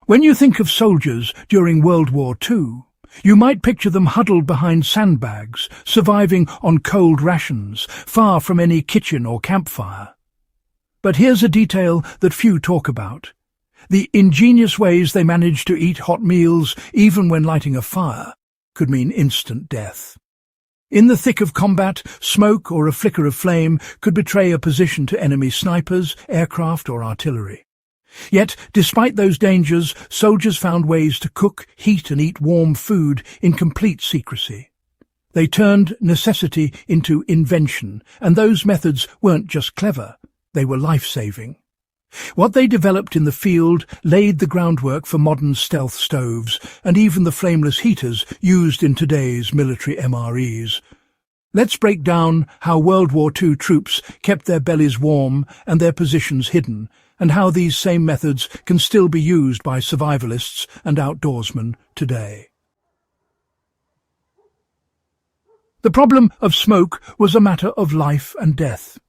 When you think of soldiers during World War II, you might picture them huddled behind sandbags, surviving on cold rations, far from any kitchen or campfire. But here's a detail that few talk about: the ingenious ways they managed to eat hot meals, even when lighting a fire, could mean instant death. In the thick of combat, smoke or a flicker of flame could betray a position to enemy snipers, aircraft or artillery. Yet, despite those dangers, soldiers found ways to cook, heat and eat warm food in complete secrecy. They turned necessity into invention, and those methods weren't just clever, they were life-saving. What they developed in the field laid the groundwork for modern stealth stoves and even the flameless heaters used in today's military MREs. Let's break down how World War II troops kept their bellies warm and their positions hidden, and how these same methods can still be used by survivalists and outdoorsmen today. The problem of smoke was a matter of life and death.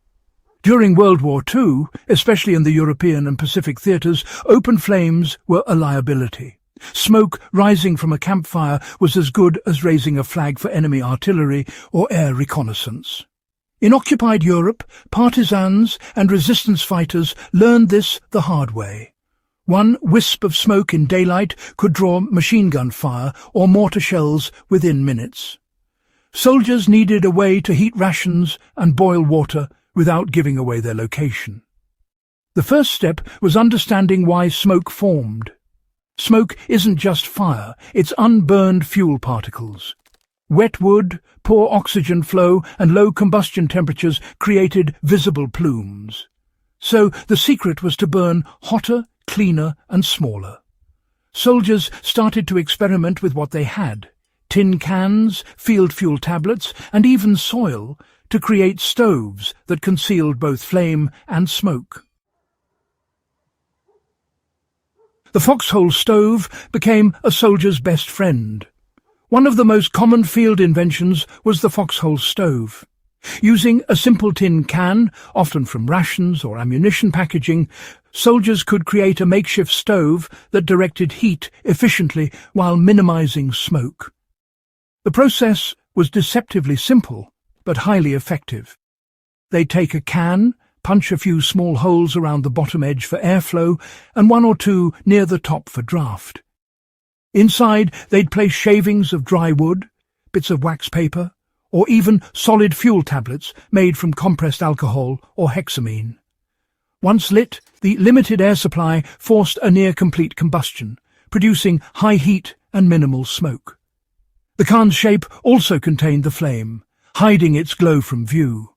During World War II, especially in the European and Pacific theatres, open flames were a liability. Smoke rising from a campfire was as good as raising a flag for enemy artillery or air reconnaissance. In occupied Europe, partisans and resistance fighters learned this the hard way. One wisp of smoke in daylight could draw machine gun fire or mortar shells within minutes. Soldiers needed a way to heat rations and boil water without giving away their location. The first step was understanding why smoke formed. Smoke isn't just fire, it's unburned fuel particles. Wet wood, poor oxygen flow and low combustion temperatures created visible plumes. So the secret was to burn hotter, cleaner and smaller. Soldiers started to experiment with what they had: tin cans, field fuel tablets and even soil, to create stoves that concealed both flame and smoke. The foxhole stove became a soldier's best friend. One of the most common field inventions was the foxhole stove. Using a simple tin can, often from rations or ammunition packaging, soldiers could create a makeshift stove that directed heat efficiently while minimizing smoke. The process was deceptively simple, but highly effective. They'd take a can, punch a few small holes around the bottom edge for airflow, and one or two near the top for draft. Inside, they'd place shavings of dry wood, bits of wax paper, or even solid fuel tablets made from compressed alcohol or hexamine. Once lit, the limited air supply forced a near-complete combustion, producing high heat and minimal smoke. The can's shape also contained the flame, hiding its glow from view.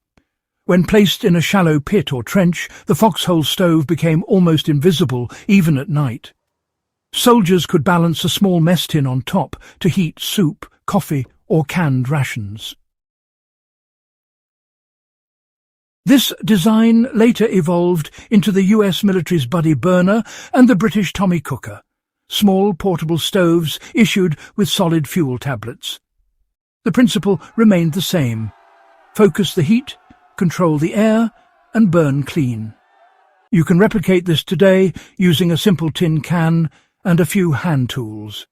When placed in a shallow pit or trench, the foxhole stove became almost invisible even at night. Soldiers could balance a small mess tin on top to heat soup, coffee, or canned rations. This design later evolved into the US military's Buddy burner and the British Tommy cooker, small portable stoves issued with solid fuel tablets. The principle remained the same: focus the heat, control the air, and burn clean. You can replicate this today using a simple tin can and a few hand tools.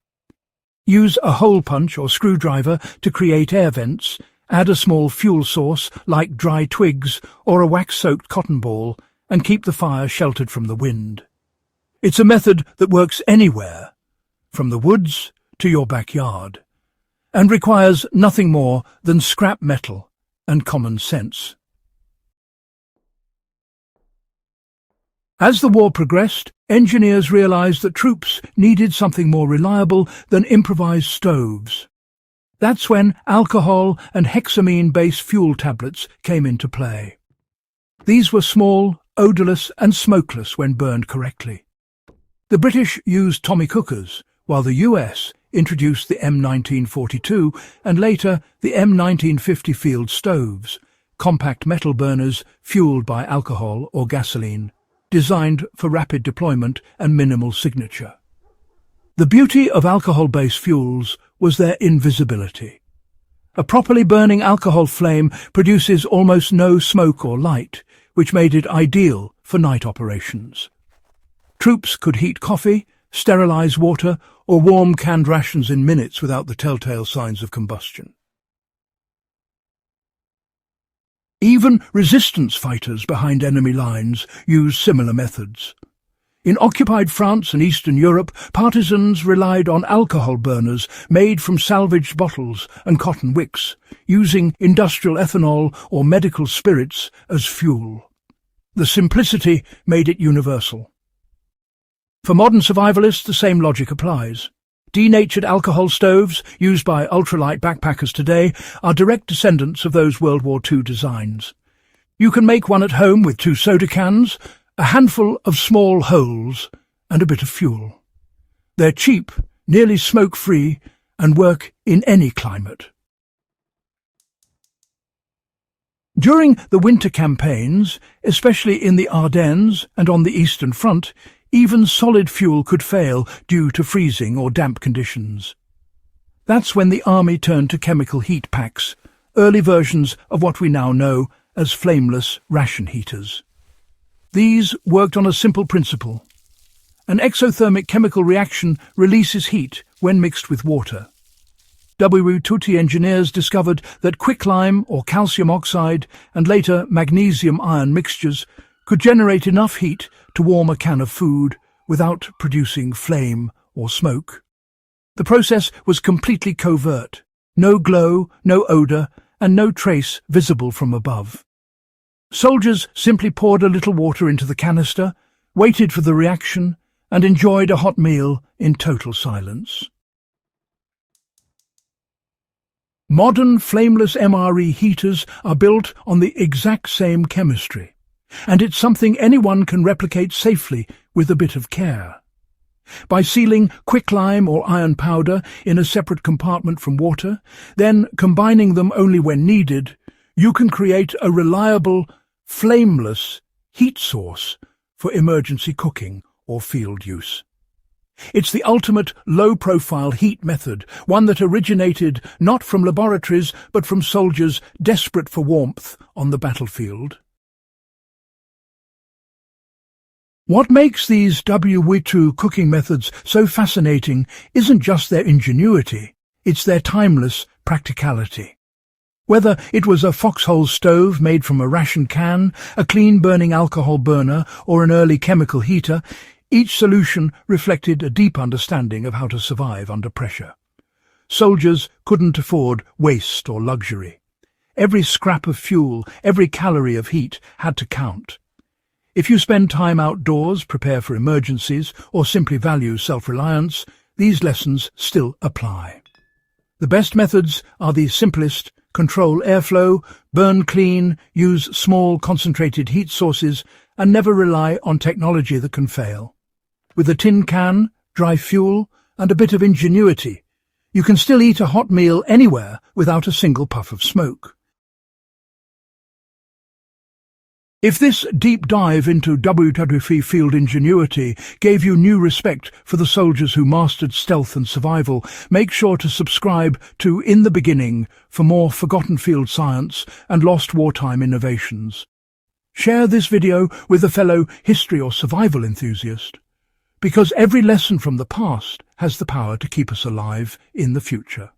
Use a hole punch or screwdriver to create air vents, add a small fuel source like dry twigs or a wax-soaked cotton ball, and keep the fire sheltered from the wind. It's a method that works anywhere, from the woods to your backyard, and requires nothing more than scrap metal and common sense. As the war progressed, engineers realized that troops needed something more reliable than improvised stoves. That's when alcohol and hexamine-based fuel tablets came into play. These were small, odourless and smokeless when burned correctly. The British used Tommy cookers, while the US introduced the M1942 and later the M1950 field stoves, compact metal burners fueled by alcohol or gasoline, designed for rapid deployment and minimal signature. The beauty of alcohol-based fuels was their invisibility. A properly burning alcohol flame produces almost no smoke or light, which made it ideal for night operations. Troops could heat coffee, sterilize water, or warm canned rations in minutes without the telltale signs of combustion. Even resistance fighters behind enemy lines use similar methods. In occupied France and Eastern Europe, partisans relied on alcohol burners made from salvaged bottles and cotton wicks, using industrial ethanol or medical spirits as fuel. The simplicity made it universal. For modern survivalists, the same logic applies. Denatured alcohol stoves, used by ultralight backpackers today, are direct descendants of those World War II designs. You can make one at home with 2 soda cans, a handful of small holes, and a bit of fuel. They're cheap, nearly smoke-free, and work in any climate. During the winter campaigns, especially in the Ardennes and on the Eastern Front, even solid fuel could fail due to freezing or damp conditions. That's when the army turned to chemical heat packs, early versions of what we now know as flameless ration heaters. These worked on a simple principle. An exothermic chemical reaction releases heat when mixed with water. WWII engineers discovered that quicklime or calcium oxide and later magnesium-iron mixtures could generate enough heat to warm a can of food without producing flame or smoke. The process was completely covert. No glow, no odour, and no trace visible from above. Soldiers simply poured a little water into the canister, waited for the reaction, and enjoyed a hot meal in total silence. Modern flameless MRE heaters are built on the exact same chemistry, and it's something anyone can replicate safely with a bit of care. By sealing quicklime or iron powder in a separate compartment from water, then combining them only when needed, you can create a reliable, flameless heat source for emergency cooking or field use. It's the ultimate low-profile heat method, one that originated not from laboratories but from soldiers desperate for warmth on the battlefield. What makes these WWII cooking methods so fascinating isn't just their ingenuity, it's their timeless practicality. Whether it was a foxhole stove made from a ration can, a clean-burning alcohol burner, or an early chemical heater, each solution reflected a deep understanding of how to survive under pressure. Soldiers couldn't afford waste or luxury. Every scrap of fuel, every calorie of heat had to count. If you spend time outdoors, prepare for emergencies, or simply value self-reliance, these lessons still apply. The best methods are the simplest: control airflow, burn clean, use small concentrated heat sources, and never rely on technology that can fail. With a tin can, dry fuel, and a bit of ingenuity, you can still eat a hot meal anywhere without a single puff of smoke. If this deep dive into WWII field ingenuity gave you new respect for the soldiers who mastered stealth and survival, make sure to subscribe to In the Beginning for more forgotten field science and lost wartime innovations. Share this video with a fellow history or survival enthusiast, because every lesson from the past has the power to keep us alive in the future.